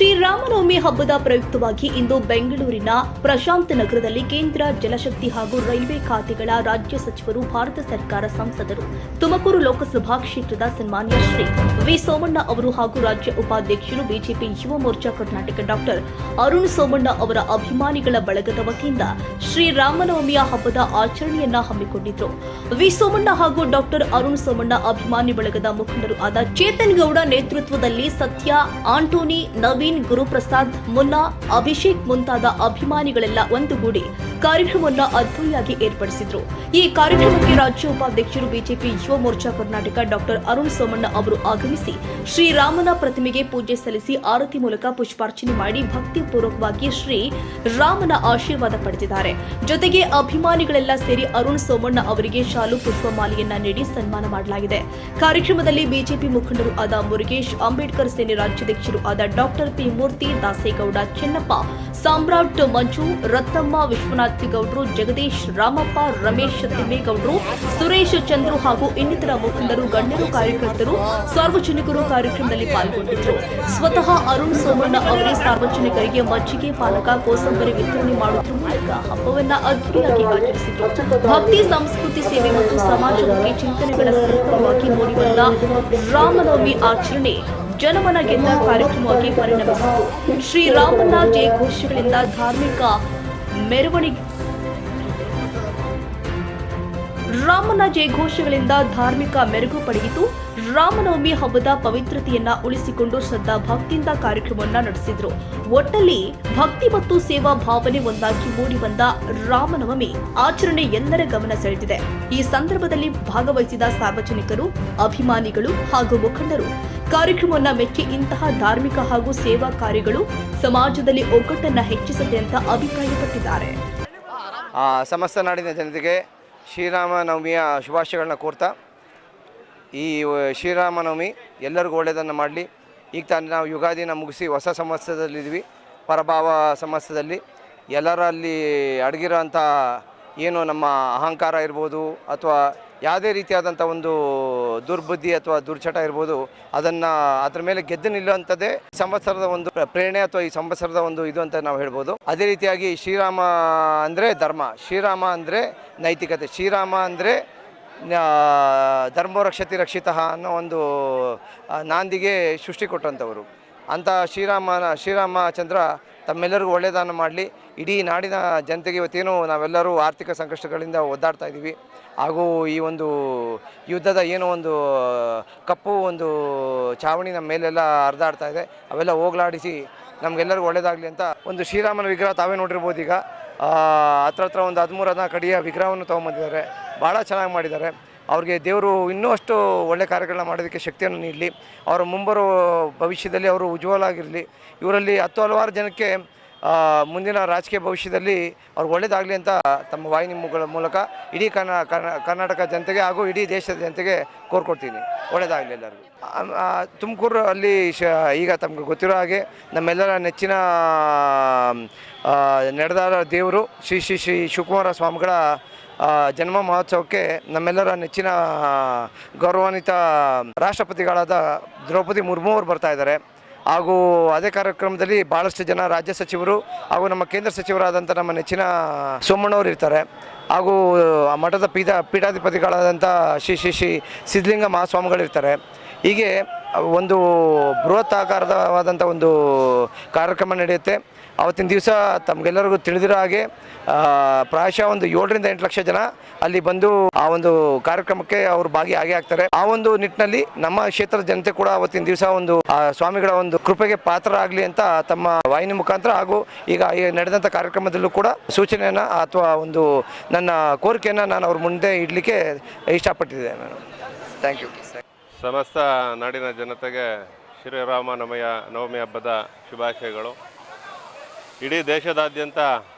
ಶ್ರೀರಾಮನವಮಿ ಹಬ್ಬದ ಪ್ರಯುಕ್ತವಾಗಿ ಇಂದು ಬೆಂಗಳೂರಿನ ಪ್ರಶಾಂತ್ ನಗರದಲ್ಲಿ ಕೇಂದ್ರ ಜಲಶಕ್ತಿ ಹಾಗೂ ರೈಲ್ವೆ ಖಾತೆಗಳ ರಾಜ್ಯ ಸಚಿವರು, ಭಾರತ ಸರ್ಕಾರ ಸಂಸದರು, ತುಮಕೂರು ಲೋಕಸಭಾ ಕ್ಷೇತ್ರದ ಸನ್ಮಾನ್ಯ ಶ್ರೀ ವಿ ಸೋಮಣ್ಣ ಅವರು ಹಾಗೂ ರಾಜ್ಯ ಉಪಾಧ್ಯಕ್ಷರು ಬಿಜೆಪಿ ಯುವ ಮೋರ್ಚಾ ಕರ್ನಾಟಕ ಡಾಕ್ಟರ್ ಅರುಣ್ ಸೋಮಣ್ಣ ಅವರ ಅಭಿಮಾನಿಗಳ ಬಳಗದ ವತಿಯಿಂದ ಶ್ರೀರಾಮನವಮಿಯ ಹಬ್ಬದ ಆಚರಣೆಯನ್ನ ಹಮ್ಮಿಕೊಂಡಿದ್ರು. ವಿ ಸೋಮಣ್ಣ ಹಾಗೂ ಡಾಕ್ಟರ್ ಅರುಣ್ ಸೋಮಣ್ಣ ಅಭಿಮಾನಿ ಬಳಗದ ಮುಖಂಡರು ಆದ ಚೇತನ್ ಗೌಡ ನೇತೃತ್ವದಲ್ಲಿ ಸತ್ಯ, ಆಂಟೋನಿ, ನವೀನ್, ಗುರುಪ್ರಸಾದ್, ಮುನ್ನಾ, ಅಭಿಷೇಕ್ ಮುಂತಾದ ಅಭಿಮಾನಿಗಳೆಲ್ಲ ಒಂದುಗೂಡಿ ಕಾರ್ಯಕ್ರಮವನ್ನು ಅದ್ದೂರಿಯಾಗಿ ಏರ್ಪಡಿಸಿದ್ರು. ಈ ಕಾರ್ಯಕ್ರಮಕ್ಕೆ ರಾಜ್ಯ ಉಪಾಧ್ಯಕ್ಷರು ಬಿಜೆಪಿ ಯುವ ಮೋರ್ಚಾ ಕರ್ನಾಟಕ ಡಾಕ್ಟರ್ ಅರುಣ್ ಸೋಮಣ್ಣ ಅವರು ಆಗಮಿಸಿ ಶ್ರೀರಾಮನ ಪ್ರತಿಮೆಗೆ ಪೂಜೆ ಸಲ್ಲಿಸಿ ಆರತಿ ಮೂಲಕ ಪುಷ್ಪಾರ್ಚನೆ ಮಾಡಿ ಭಕ್ತಿಪೂರ್ವಕವಾಗಿ ಶ್ರೀ ರಾಮನ ಆಶೀರ್ವಾದ ಪಡೆದಿದ್ದಾರೆ. ಜೊತೆಗೆ ಅಭಿಮಾನಿಗಳೆಲ್ಲ ಸೇರಿ ಅರುಣ್ ಸೋಮಣ್ಣ ಅವರಿಗೆ ಶಾಲು ಪುಷ್ಪಮಾಲೆಯನ್ನ ನೀಡಿ ಸನ್ಮಾನ ಮಾಡಲಾಗಿದೆ. ಕಾರ್ಯಕ್ರಮದಲ್ಲಿ ಬಿಜೆಪಿ ಮುಖಂಡರು ಆದ ಮುರುಗೇಶ್, ಅಂಬೇಡ್ಕರ್ ಸೇನೆ ರಾಜ್ಯಾಧ್ಯಕ್ಷರು ಆದ ಡಾಕ್ಟರ್ ಪಿ ಮೂರ್ತಿ, ದಾಸೇಗೌಡ, ಚೆನ್ನಪ್ಪ, ಸಾಮ್ರಾಟ್, ಮಂಜು, ರತ್ತಮ್ಮ, ವಿಶ್ವನಾಥ್ ಗೌಡ್ರು, ಜಗದೀಶ್, ರಾಮಪ್ಪ, ರಮೇಶ್, ತಿಮ್ಮೇಗೌಡರು, ಸುರೇಶ್, ಚಂದ್ರು ಹಾಗೂ ಇನ್ನಿತರ ಮುಖಂಡರು, ಗಣ್ಯರು, ಕಾರ್ಯಕರ್ತರು, ಸಾರ್ವಜನಿಕರು ಕಾರ್ಯಕ್ರಮದಲ್ಲಿ ಪಾಲ್ಗೊಂಡಿದ್ದರು. ಸ್ವತಃ ಅರುಣ್ ಸೋಮಣ್ಣ ಅವರೇ ಸಾರ್ವಜನಿಕರಿಗೆ ಮಜ್ಜಿಗೆ, ಪಾನಕ, ಕೋಸಂಬರಿ ವಿತರಣೆ ಮಾಡುವುದರ ಮೂಲಕ ಹಬ್ಬವನ್ನ ಅದ್ದೂರಿಯಾಗಿ ಆಚರಿಸಿದರು. ಭಕ್ತಿ, ಸಂಸ್ಕೃತಿ, ಸೇವೆ ಮತ್ತು ಸಮಾಜಮುಖಿ ಚಿಂತನೆಗಳ ಸಂಗಮವಾಗಿ ಮೂಡಿಬಂದ ರಾಮನವಮಿ ಆಚರಣೆ ಜನಮನ ಗೆದ್ದ ಕಾರ್ಯಕ್ರಮವಾಗಿ ಪರಿಣಮಿಸಿತು. ಶ್ರೀರಾಮನ ಜಯಘೋಷಗಳಿಂದ ಧಾರ್ಮಿಕ ಮೆರುಗು ಪಡೆಯಿತು. ರಾಮನವಮಿ ಹಬ್ಬದ ಪವಿತ್ರತೆಯನ್ನ ಉಳಿಸಿಕೊಂಡು ಶ್ರದ್ಧಾ ಭಕ್ತಿಯಿಂದ ಕಾರ್ಯಕ್ರಮವನ್ನು ನಡೆಸಿದ್ರು. ಒಟ್ಟಲ್ಲಿ ಭಕ್ತಿ ಮತ್ತು ಸೇವಾ ಭಾವನೆ ಒಂದಾಗಿ ಮೂಡಿಬಂದ ರಾಮನವಮಿ ಆಚರಣೆ ಎಲ್ಲರ ಗಮನ ಸೆಳೆದಿದೆ. ಈ ಸಂದರ್ಭದಲ್ಲಿ ಭಾಗವಹಿಸಿದ ಸಾರ್ವಜನಿಕರು, ಅಭಿಮಾನಿಗಳು ಹಾಗೂ ಮುಖಂಡರು ಕಾರ್ಯಕ್ರಮವನ್ನು ಮೆಚ್ಚಿ ಇಂತಹ ಧಾರ್ಮಿಕ ಹಾಗೂ ಸೇವಾ ಕಾರ್ಯಗಳು ಸಮಾಜದಲ್ಲಿ ಒಗ್ಗಟ್ಟನ್ನ ಹೆಚ್ಚಿಸುತ್ತೆ ಅಂತ ಅಭಿಪ್ರಾಯಪಟ್ಟಿದ್ದಾರೆ. ಸಮಸ್ತ ನಾಡಿನ ಜನತೆಗೆ ಶ್ರೀರಾಮನವಮಿಯ ಶುಭಾಶಯಗಳನ್ನ ಕೋರ್ತಾ, ಈ ಶ್ರೀರಾಮನವಮಿ ಎಲ್ಲರಿಗೂ ಒಳ್ಳೆಯದನ್ನು ಮಾಡಲಿ. ಈಗ ತಾನೇ ನಾವು ಯುಗಾದಿನ ಮುಗಿಸಿ ಹೊಸ ಸಂವತ್ಸರದಲ್ಲಿದ್ವಿ. ಪರಭಾವ ಸಂವತ್ಸರದಲ್ಲಿ ಎಲ್ಲರಲ್ಲಿ ಅಡಗಿರೋಂಥ ಏನು ನಮ್ಮ ಅಹಂಕಾರ ಇರ್ಬೋದು ಅಥವಾ ಯಾವುದೇ ರೀತಿಯಾದಂಥ ಒಂದು ದುರ್ಬುದ್ಧಿ ಅಥವಾ ದುರ್ಚಟ ಇರ್ಬೋದು, ಅದರ ಮೇಲೆ ಗೆದ್ದು ನಿಲ್ಲುವಂಥದ್ದೇ ಸಂವತ್ಸರದ ಒಂದು ಪ್ರೇರಣೆ ಅಥವಾ ಈ ಸಂವತ್ಸರದ ಒಂದು ಇದು ಅಂತ ನಾವು ಹೇಳ್ಬೋದು. ಅದೇ ರೀತಿಯಾಗಿ ಶ್ರೀರಾಮ ಅಂದರೆ ಧರ್ಮ, ಶ್ರೀರಾಮ ಅಂದರೆ ನೈತಿಕತೆ, ಶ್ರೀರಾಮ ಅಂದರೆ ಧರ್ಮೋ ರಕ್ಷತಿ ರಕ್ಷಿತಃ ಅನ್ನೋ ಒಂದು ನಾಂದಿಗೆ ಸೃಷ್ಟಿ ಕೊಟ್ಟಂಥವರು. ಅಂಥ ಶ್ರೀರಾಮಚಂದ್ರ ತಮ್ಮೆಲ್ಲರಿಗೂ ಒಳ್ಳೆಯದನ್ನು ಮಾಡಲಿ. ಇಡೀ ನಾಡಿನ ಜನತೆಗೆ ಇವತ್ತೇನು ನಾವೆಲ್ಲರೂ ಆರ್ಥಿಕ ಸಂಕಷ್ಟಗಳಿಂದ ಒದ್ದಾಡ್ತಾ ಇದ್ದೀವಿ, ಹಾಗೂ ಈ ಒಂದು ಯುದ್ಧದ ಏನೋ ಒಂದು ಕಪ್ಪು ಒಂದು ಛಾವಣಿ ನಮ್ಮ ಮೇಲೆಲ್ಲ ಹರಿದಾಡ್ತಾ ಇದೆ, ಅವೆಲ್ಲ ಹೋಗಲಾಡಿಸಿ ನಮಗೆಲ್ಲರಿಗೂ ಒಳ್ಳೆಯದಾಗಲಿ ಅಂತ ಒಂದು ಶ್ರೀರಾಮನ ವಿಗ್ರಹ ತಾವೇ ನೋಡಿರ್ಬೋದು. ಈಗ ಹತ್ರ ಒಂದು 13-14 ಅಡಿಯ ವಿಗ್ರಹವನ್ನು ತೊಗೊಂಬಂದಿದ್ದಾರೆ. ಭಾಳ ಚೆನ್ನಾಗಿ ಮಾಡಿದ್ದಾರೆ. ಅವ್ರಿಗೆ ದೇವರು ಇನ್ನೂ ಅಷ್ಟು ಒಳ್ಳೆ ಕಾರ್ಯಗಳನ್ನ ಮಾಡೋದಕ್ಕೆ ಶಕ್ತಿಯನ್ನು ನೀಡಲಿ. ಅವರ ಮುಂಬರೋ ಭವಿಷ್ಯದಲ್ಲಿ ಅವರು ಉಜ್ವಲವಾಗಿರಲಿ. ಇವರಲ್ಲಿ ಹಲವಾರು ಜನಕ್ಕೆ ಮುಂದಿನ ರಾಜಕೀಯ ಭವಿಷ್ಯದಲ್ಲಿ ಅವ್ರಿಗೆ ಒಳ್ಳೆಯದಾಗಲಿ ಅಂತ ತಮ್ಮ ವಾಹಿನಿಗಳ ಮೂಲಕ ಇಡೀ ಕರ್ನಾಟಕ ಜನತೆಗೆ ಹಾಗೂ ಇಡೀ ದೇಶದ ಜನತೆಗೆ ಕೋರ್ಕೊಡ್ತೀನಿ. ಒಳ್ಳೆಯದಾಗಲಿ ಎಲ್ಲರಿಗೂ. ತುಮಕೂರು ಅಲ್ಲಿ ಈಗ ತಮಗೆ ಗೊತ್ತಿರೋ ಹಾಗೆ ನಮ್ಮೆಲ್ಲರ ನೆಚ್ಚಿನ ನಡೆದಾರ ದೇವರು ಶ್ರೀ ಶ್ರೀ ಶ್ರೀ ಶಿವಕುಮಾರ ಸ್ವಾಮಿಗಳ ಜನ್ಮ ಮಹೋತ್ಸವಕ್ಕೆ ನಮ್ಮೆಲ್ಲರ ನೆಚ್ಚಿನ ಗೌರವಾನ್ವಿತ ರಾಷ್ಟ್ರಪತಿಗಳಾದ ದ್ರೌಪದಿ ಮುರ್ಮು ಅವರು ಬರ್ತಾ ಇದ್ದಾರೆ. ಹಾಗೂ ಅದೇ ಕಾರ್ಯಕ್ರಮದಲ್ಲಿ ಭಾಳಷ್ಟು ಜನ ರಾಜ್ಯ ಸಚಿವರು ಹಾಗೂ ನಮ್ಮ ಕೇಂದ್ರ ಸಚಿವರಾದಂಥ ನಮ್ಮ ನೆಚ್ಚಿನ ಸೋಮಣ್ಣವರು ಇರ್ತಾರೆ. ಹಾಗೂ ಮಠದ ಪೀಠಾಧಿಪತಿಗಳಾದಂಥ ಶ್ರೀ ಶ್ರೀ ಶ್ರೀ ಸಿದ್ಧಲಿಂಗ ಮಹಾಸ್ವಾಮಿಗಳಿರ್ತಾರೆ. ಹೀಗೆ ಒಂದು ಬೃಹತ್ ಆಕಾರವಾದಂಥ ಒಂದು ಕಾರ್ಯಕ್ರಮ ನಡೆಯುತ್ತೆ. ಆವತ್ತಿನ ದಿವಸ ತಮಗೆಲ್ಲರಿಗೂ ತಿಳಿದಿರೋ ಹಾಗೆ ಪ್ರಾಯಶಃ ಒಂದು 7-8 ಲಕ್ಷ ಜನ ಅಲ್ಲಿ ಬಂದು ಆ ಒಂದು ಕಾರ್ಯಕ್ರಮಕ್ಕೆ ಅವರು ಭಾಗಿಯಾಗೇ ಆಗ್ತಾರೆ. ಆ ಒಂದು ನಿಟ್ಟಿನಲ್ಲಿ ನಮ್ಮ ಕ್ಷೇತ್ರದ ಜನತೆ ಕೂಡ ಅವತ್ತಿನ ದಿವಸ ಒಂದು ಸ್ವಾಮಿಗಳ ಒಂದು ಕೃಪೆಗೆ ಪಾತ್ರ ಆಗಲಿ ಅಂತ ತಮ್ಮ ವಾಹಿನಿ ಮುಖಾಂತರ ಹಾಗೂ ಈಗ ನಡೆದಂಥ ಕಾರ್ಯಕ್ರಮದಲ್ಲೂ ಕೂಡ ಸೂಚನೆಯನ್ನು ಅಥವಾ ಒಂದು ನನ್ನ ಕೋರಿಕೆಯನ್ನು ನಾನು ಅವ್ರ ಮುಂದೆ ಇಡಲಿಕ್ಕೆ ಇಷ್ಟಪಟ್ಟಿದ್ದೆ. ನಾನು ಥ್ಯಾಂಕ್ ಯು. ಸಮಸ್ತ ನಾಡಿನ ಜನತೆಗೆ ಶ್ರೀರಾಮನವಮಿ ಹಬ್ಬದ ಶುಭಾಶಯಗಳು. ಇಡೀ ದೇಶದಾದ್ಯಂತ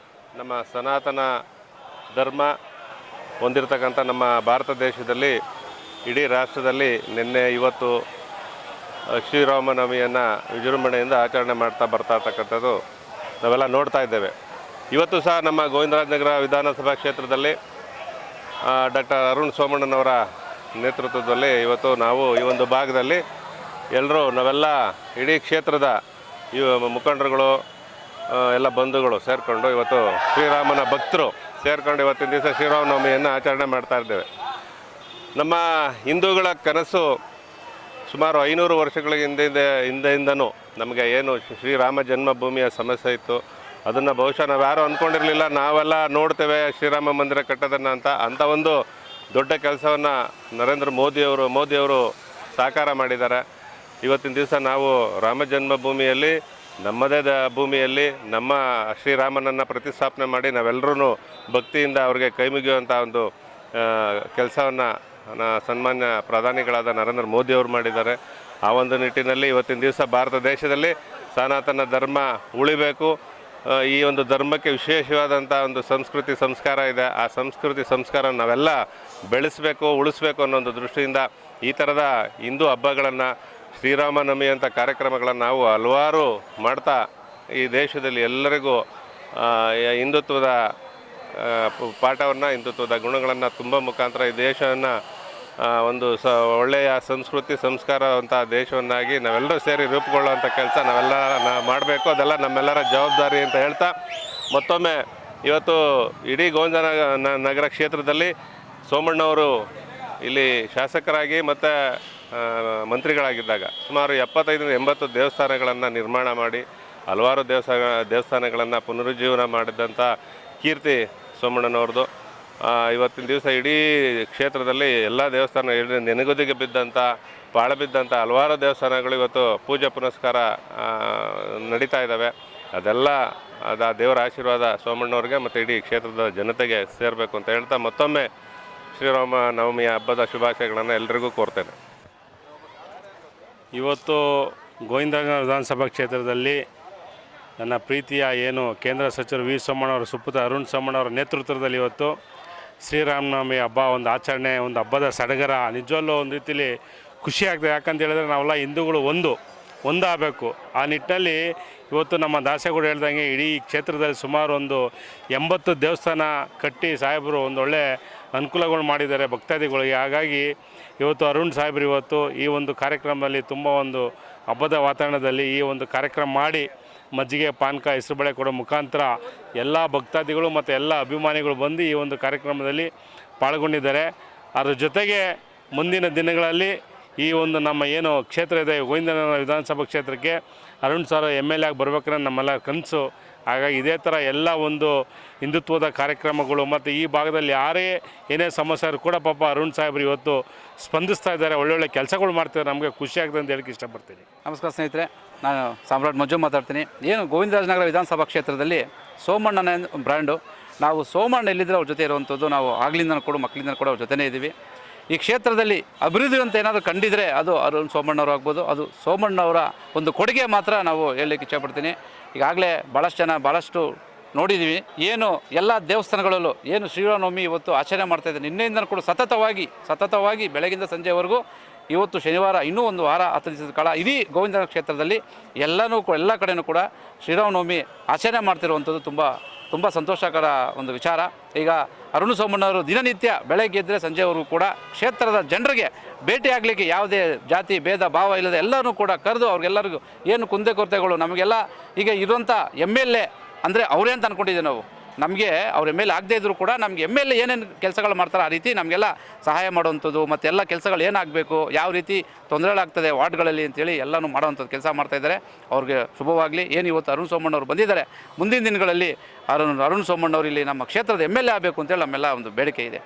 ನಮ್ಮ ಸನಾತನ ಧರ್ಮ ಹೊಂದಿರತಕ್ಕಂಥ ನಮ್ಮ ಭಾರತ ದೇಶದಲ್ಲಿ ಇಡೀ ರಾಷ್ಟ್ರದಲ್ಲಿ ನಿನ್ನೆ ಇವತ್ತು ಶ್ರೀರಾಮನವಮಿಯನ್ನು ವಿಜೃಂಭಣೆಯಿಂದ ಆಚರಣೆ ಬರ್ತಾ ಇರ್ತಕ್ಕಂಥದ್ದು ನಾವೆಲ್ಲ ನೋಡ್ತಾ ಇದ್ದೇವೆ. ಇವತ್ತು ಸಹ ನಮ್ಮ ಗೋವಿಂದರಾಜನಗರ ವಿಧಾನಸಭಾ ಕ್ಷೇತ್ರದಲ್ಲಿ ಡಾಕ್ಟರ್ ಅರುಣ್ ಸೋಮಣ್ಣನವರ ನೇತೃತ್ವದಲ್ಲಿ ಇವತ್ತು ನಾವು ಈ ಒಂದು ಭಾಗದಲ್ಲಿ ನಾವೆಲ್ಲ ಇಡೀ ಕ್ಷೇತ್ರದ ಮುಖಂಡರುಗಳು ಎಲ್ಲ ಬಂಧುಗಳು ಸೇರಿಕೊಂಡು ಇವತ್ತು ಶ್ರೀರಾಮನ ಭಕ್ತರು ಸೇರಿಕೊಂಡು ಇವತ್ತಿನ ದಿವಸ ಶ್ರೀರಾಮನವಮಿಯನ್ನು ಆಚರಣೆ ಮಾಡ್ತಾ ಇದ್ದೇವೆ. ನಮ್ಮ ಹಿಂದೂಗಳ ಕನಸು ಸುಮಾರು 500 ವರ್ಷಗಳ ಹಿಂದೆಯಿಂದನೂ ನಮಗೆ ಏನು ಶ್ರೀರಾಮ ಜನ್ಮಭೂಮಿಯ ಸಮಸ್ಯೆ ಇತ್ತು, ಅದನ್ನು ಬಹುಶಃ ನಾವು ಯಾರೂ ಅಂದ್ಕೊಂಡಿರಲಿಲ್ಲ. ನಾವೆಲ್ಲ ನೋಡ್ತೇವೆ ಶ್ರೀರಾಮ ಮಂದಿರ ಕಟ್ಟೋದನ್ನು ಅಂಥ ಒಂದು ದೊಡ್ಡ ಕೆಲಸವನ್ನು ನರೇಂದ್ರ ಮೋದಿಯವರು ಸಾಕಾರ ಮಾಡಿದ್ದಾರೆ. ಇವತ್ತಿನ ದಿವಸ ನಾವು ರಾಮ ಜನ್ಮಭೂಮಿಯಲ್ಲಿ ನಮ್ಮದೇ ಭೂಮಿಯಲ್ಲಿ ನಮ್ಮ ಶ್ರೀರಾಮನನ್ನು ಪ್ರತಿಷ್ಠಾಪನೆ ಮಾಡಿ ನಾವೆಲ್ಲರೂ ಭಕ್ತಿಯಿಂದ ಅವ್ರಿಗೆ ಕೈ ಮುಗಿಯುವಂಥ ಒಂದು ಕೆಲಸವನ್ನು ಸನ್ಮಾನ್ಯ ಪ್ರಧಾನಿಗಳಾದ ನರೇಂದ್ರ ಮೋದಿಯವರು ಮಾಡಿದ್ದಾರೆ. ಆ ಒಂದು ನಿಟ್ಟಿನಲ್ಲಿ ಇವತ್ತಿನ ದಿವಸ ಭಾರತ ದೇಶದಲ್ಲಿ ಸನಾತನ ಧರ್ಮ ಉಳಿಬೇಕು, ಈ ಒಂದು ಧರ್ಮಕ್ಕೆ ವಿಶೇಷವಾದಂಥ ಒಂದು ಸಂಸ್ಕೃತಿ ಸಂಸ್ಕಾರ ಇದೆ. ಆ ಸಂಸ್ಕೃತಿ ಸಂಸ್ಕಾರ ನಾವೆಲ್ಲ ಬೆಳೆಸಬೇಕು, ಉಳಿಸ್ಬೇಕು ಅನ್ನೋ ಒಂದು ದೃಷ್ಟಿಯಿಂದ ಈ ಥರದ ಹಿಂದೂ ಹಬ್ಬಗಳನ್ನು ಶ್ರೀರಾಮನವಮಿ ಅಂತ ಕಾರ್ಯಕ್ರಮಗಳನ್ನು ನಾವು ಹಲವಾರು ಮಾಡ್ತಾ ಈ ದೇಶದಲ್ಲಿ ಎಲ್ಲರಿಗೂ ಹಿಂದುತ್ವದ ಪಾಠವನ್ನು, ಹಿಂದುತ್ವದ ಗುಣಗಳನ್ನು ತುಂಬ ಮುಖಾಂತರ ಈ ದೇಶವನ್ನು ಒಂದು ಒಳ್ಳೆಯ ಸಂಸ್ಕೃತಿ ಸಂಸ್ಕಾರವಂಥ ದೇಶವನ್ನಾಗಿ ನಾವೆಲ್ಲರೂ ಸೇರಿ ರೂಪುಗೊಳ್ಳುವಂಥ ಕೆಲಸ ನಾವೆಲ್ಲ ಮಾಡಬೇಕು. ಅದೆಲ್ಲ ನಮ್ಮೆಲ್ಲರ ಜವಾಬ್ದಾರಿ ಅಂತ ಹೇಳ್ತಾ ಮತ್ತೊಮ್ಮೆ ಇವತ್ತು ಇಡೀ ಗೋವಿಂದ ನಗರ ಕ್ಷೇತ್ರದಲ್ಲಿ ಸೋಮಣ್ಣವರು ಇಲ್ಲಿ ಶಾಸಕರಾಗಿ ಮತ್ತು ಮಂತ್ರಿಗಳಾಗಿದ್ದಾಗ ಸುಮಾರು 75-80 ದೇವಸ್ಥಾನಗಳನ್ನು ನಿರ್ಮಾಣ ಮಾಡಿ ಹಲವಾರು ದೇವಸ್ಥಾನಗಳನ್ನು ಪುನರುಜ್ಜೀವನ ಮಾಡಿದಂಥ ಕೀರ್ತಿ ಸೋಮಣ್ಣನವ್ರದ್ದು. ಇವತ್ತಿನ ದಿವಸ ಇಡೀ ಕ್ಷೇತ್ರದಲ್ಲಿ ಎಲ್ಲ ದೇವಸ್ಥಾನ ನೆನೆಗುದಿಗೆ ಬಿದ್ದಂಥ ಪಾಳು ಬಿದ್ದಂಥ ಹಲವಾರು ದೇವಸ್ಥಾನಗಳು ಇವತ್ತು ಪೂಜೆ ಪುನಸ್ಕಾರ ನಡೀತಾ ಇದ್ದಾವೆ. ಅದೆಲ್ಲ ದೇವರ ಆಶೀರ್ವಾದ ಸೋಮಣ್ಣವ್ರಿಗೆ ಮತ್ತು ಇಡೀ ಕ್ಷೇತ್ರದ ಜನತೆಗೆ ಸೇರಬೇಕು ಅಂತ ಹೇಳ್ತಾ ಮತ್ತೊಮ್ಮೆ ಶ್ರೀರಾಮ ನವಮಿಯ ಹಬ್ಬದ ಶುಭಾಶಯಗಳನ್ನು ಎಲ್ಲರಿಗೂ ಕೋರ್ತೇನೆ. ಇವತ್ತು ಗೋವಿಂದನಗರ ವಿಧಾನಸಭಾ ಕ್ಷೇತ್ರದಲ್ಲಿ ನನ್ನ ಪ್ರೀತಿಯ ಏನು ಕೇಂದ್ರ ಸಚಿವರು ವಿ ಸೋಮಣ್ಣವರ ಸುಪುತ್ರ ಅರುಣ್ ಸೋಮಣ್ಣವರ ನೇತೃತ್ವದಲ್ಲಿ ಇವತ್ತು ಶ್ರೀರಾಮನವಮಿ ಹಬ್ಬ ಒಂದು ಆಚರಣೆ, ಒಂದು ಹಬ್ಬದ ಸಡಗರ. ನಿಜವಲ್ಲೂ ಒಂದು ರೀತಿಯಲ್ಲಿ ಖುಷಿ ಆಗ್ತದೆ. ಯಾಕಂತ ಹೇಳಿದ್ರೆ ನಾವೆಲ್ಲ ಹಿಂದೂಗಳು ಒಂದಾಗಬೇಕು. ಆ ನಿಟ್ಟಿನಲ್ಲಿ ಇವತ್ತು ನಮ್ಮ ದಾಸೇಗೌಡ ಹೇಳ್ದಂಗೆ ಇಡೀ ಕ್ಷೇತ್ರದಲ್ಲಿ ಸುಮಾರು ಒಂದು 80 ದೇವಸ್ಥಾನ ಕಟ್ಟಿ ಸಾಹೇಬರು ಒಂದು ಒಳ್ಳೆ ಅನುಕೂಲಗಳು ಮಾಡಿದ್ದಾರೆ ಭಕ್ತಾದಿಗಳಿಗೆ. ಹಾಗಾಗಿ ಇವತ್ತು ಅರುಣ್ ಸಾಹೇಬರು ಇವತ್ತು ಈ ಒಂದು ಕಾರ್ಯಕ್ರಮದಲ್ಲಿ ತುಂಬ ಒಂದು ಹಬ್ಬದ ವಾತಾವರಣದಲ್ಲಿ ಈ ಒಂದು ಕಾರ್ಯಕ್ರಮ ಮಾಡಿ ಮಜ್ಜಿಗೆ ಪಾನಕ ಹೆಸರುಬೇಳೆ ಕೊಡೋ ಮುಖಾಂತರ ಎಲ್ಲ ಭಕ್ತಾದಿಗಳು ಮತ್ತು ಎಲ್ಲ ಅಭಿಮಾನಿಗಳು ಬಂದು ಈ ಒಂದು ಕಾರ್ಯಕ್ರಮದಲ್ಲಿ ಪಾಲ್ಗೊಂಡಿದ್ದಾರೆ. ಅದರ ಜೊತೆಗೆ ಮುಂದಿನ ದಿನಗಳಲ್ಲಿ ಈ ಒಂದು ನಮ್ಮ ಏನು ಕ್ಷೇತ್ರ ಇದೆ ಗೋವಿಂದನಗರ ವಿಧಾನಸಭಾ ಕ್ಷೇತ್ರಕ್ಕೆ ಅರುಣ್ ಸರ್ MLA ಆಗಿ ಬರ್ಬೇಕಂದ್ರೆ ನಮ್ಮೆಲ್ಲ ಕನಸು. ಹಾಗಾಗಿ ಇದೇ ಥರ ಎಲ್ಲ ಒಂದು ಹಿಂದುತ್ವದ ಕಾರ್ಯಕ್ರಮಗಳು ಮತ್ತು ಈ ಭಾಗದಲ್ಲಿ ಯಾರೇ ಏನೇ ಸಮಸ್ಯೆ ಆದರೂ ಕೂಡ ಪಾಪ ಅರುಣ್ ಸಾಹೇಬ್ರು ಇವತ್ತು ಸ್ಪಂದಿಸ್ತಾ ಇದ್ದಾರೆ, ಒಳ್ಳೊಳ್ಳೆ ಕೆಲಸಗಳು ಮಾಡ್ತಿದ್ದಾರೆ. ನಮಗೆ ಖುಷಿ ಆಗ್ತದೆ ಅಂತ ಹೇಳಕ್ಕೆ ಇಷ್ಟಪಡ್ತೀನಿ. ನಮಸ್ಕಾರ ಸ್ನೇಹಿತರೆ, ನಾನು ಸಾಮ್ರಾಟ್ ಮಂಜು ಮಾತಾಡ್ತೀನಿ. ಏನು ಗೋವಿಂದರಾಜನಗರ ವಿಧಾನಸಭಾ ಕ್ಷೇತ್ರದಲ್ಲಿ ಸೋಮಣ್ಣನ ಬ್ರ್ಯಾಂಡು. ನಾವು ಸೋಮಣ್ಣ ಎಲ್ಲಿದ್ದರೆ ಅವ್ರ ಜೊತೆ ಇರುವಂಥದ್ದು. ನಾವು ಆಗ್ಲಿಂದ ಕೂಡ ಮಕ್ಕಳಿಂದ ಕೂಡ ಅವ್ರ ಜೊತೆನೇ ಇದ್ದೀವಿ. ಈ ಕ್ಷೇತ್ರದಲ್ಲಿ ಅಭಿವೃದ್ಧಿ ಅಂತ ಏನಾದರೂ ಕಂಡಿದ್ರೆ ಅದು ಅರುಣ್ ಸೋಮಣ್ಣವರು ಆಗ್ಬೋದು. ಅದು ಸೋಮಣ್ಣವರ ಒಂದು ಕೊಡುಗೆ ಮಾತ್ರ ನಾವು ಹೇಳಲಿಕ್ಕೆ ಇಷ್ಟಪಡ್ತೀನಿ. ಈಗಾಗಲೇ ಭಾಳಷ್ಟು ನೋಡಿದ್ದೀವಿ. ಏನು ಎಲ್ಲ ದೇವಸ್ಥಾನಗಳಲ್ಲೂ ಏನು ಶ್ರೀರಾಮನವಮಿ ಇವತ್ತು ಆಚರಣೆ ಮಾಡ್ತಾಯಿದ್ದಾರೆ. ನಿನ್ನೆಯಿಂದ ಕೂಡ ಸತತವಾಗಿ ಬೆಳಗಿಂದ ಸಂಜೆವರೆಗೂ ಇವತ್ತು ಶನಿವಾರ ಇನ್ನೂ ಒಂದು ವಾರ 10 ದಿವಸದ ಕಾಲ ಇಡೀ ಗೋವಿಂದ ಕ್ಷೇತ್ರದಲ್ಲಿ ಎಲ್ಲ ಕಡೆಯೂ ಕೂಡ ಶ್ರೀರಾಮನವಮಿ ಆಚರಣೆ ಮಾಡ್ತಿರುವಂಥದ್ದು ತುಂಬ ಸಂತೋಷಕರ ಒಂದು ವಿಚಾರ. ಈಗ ಅರುಣ್ ಸೋಮಣ್ಣವರು ದಿನನಿತ್ಯ ಬೆಳಗ್ಗೆ ಎದ್ದರೆ ಸಂಜೆವರೆಗೂ ಕೂಡ ಕ್ಷೇತ್ರದ ಜನರಿಗೆ ಭೇಟಿ ಆಗಲಿಕ್ಕೆ ಯಾವುದೇ ಜಾತಿ ಭೇದ ಭಾವ ಇಲ್ಲದೆ ಎಲ್ಲರೂ ಕೂಡ ಕರೆದು ಅವ್ರಿಗೆಲ್ಲರಿಗೂ ಏನು ಕುಂದೆ ಕೊರತೆಗಳು ನಮಗೆಲ್ಲ ಈಗ ಇರುವಂಥ MLA ಅಂದರೆ ಅವರೇ ಅಂತ ಅಂದ್ಕೊಂಡಿದ್ದೀವಿ ನಾವು. ನಮಗೆ ಅವ್ರ MLA ಆಗದೇ ಇದ್ದರೂ ಕೂಡ ನಮಗೆ MLA ಏನೇನು ಕೆಲಸಗಳು ಮಾಡ್ತಾರೆ ಆ ರೀತಿ ನಮಗೆಲ್ಲ ಸಹಾಯ ಮಾಡುವಂಥದ್ದು ಮತ್ತು ಎಲ್ಲ ಕೆಲಸಗಳು ಏನಾಗಬೇಕು, ಯಾವ ರೀತಿ ತೊಂದರೆಗಳಾಗ್ತದೆ ವಾರ್ಡ್ಗಳಲ್ಲಿ ಅಂತೇಳಿ ಎಲ್ಲನೂ ಮಾಡೋವಂಥದ್ದು ಕೆಲಸ ಮಾಡ್ತಾಯಿದ್ದಾರೆ. ಅವ್ರಿಗೆ ಶುಭವಾಗಲಿ. ಏನು ಇವತ್ತು ಅರುಣ್ ಸೋಮಣ್ಣವರು ಬಂದಿದ್ದಾರೆ, ಮುಂದಿನ ದಿನಗಳಲ್ಲಿ ಅರುಣ್ ಸೋಮಣ್ಣವರು ಇಲ್ಲಿ ನಮ್ಮ ಕ್ಷೇತ್ರದ MLA ಆಗಬೇಕು ಅಂತೇಳಿ ನಮ್ಮೆಲ್ಲ ಒಂದು ಬೇಡಿಕೆ ಇದೆ.